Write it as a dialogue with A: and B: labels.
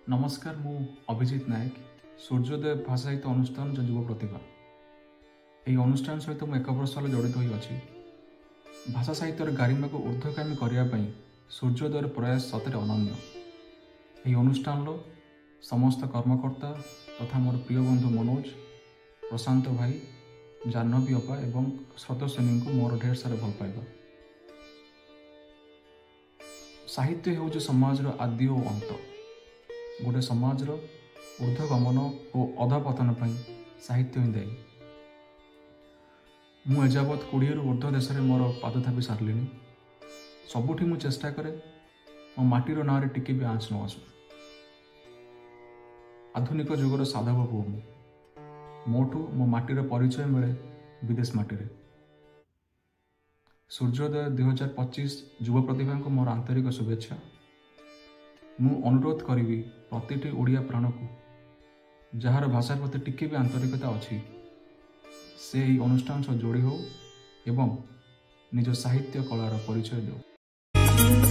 A: नमस्कार मु अभिजित नायक सूर्योदय भाषा साहित्य अनुष्ठान जो युव प्रतिभा यही अनुष्ठान सहित मुझे 1 वर्ष हल जड़ित होती भाषा साहित्यर गारिमा को ऊर्ध्वगामी करने सूर्योदय प्रयास सतरे अनन्य। यही अनुष्ठान समस्त कर्मकर्ता तथा मोर प्रिय बंधु मनोज प्रशांत भाई जाह्नवी अपा एवं सदस्यनी को मोर ढेर सारा भल पाइबा। साहित्य हूँ समाज आदि और अंत। गोटे समाज ऊर्ध्वगमन और अधपतन पर साहित्य ही दायी। मु एजावत 20 रु ऊर्ध्व देश में मोर पाद थापी सारे सबुठी मु चेष्टा करे मो माटीर ना टिके भी आँच न आसू। आधुनिक जुगर साधव पुओ मोठू मो माटीर परिचय मिले विदेश माटी रे। सूर्योदय 2025 युव प्रतिभा को मोर आंतरिक शुभेच्छा। मु अनुरोध करी प्रतिटी ओडिया प्राण को जार भाषा प्रति टिके भी आंतरिकता अच्छी से ही अनुष्ठान सह जोड़ी हो एवं निज साहित्य कलार परिचय दो।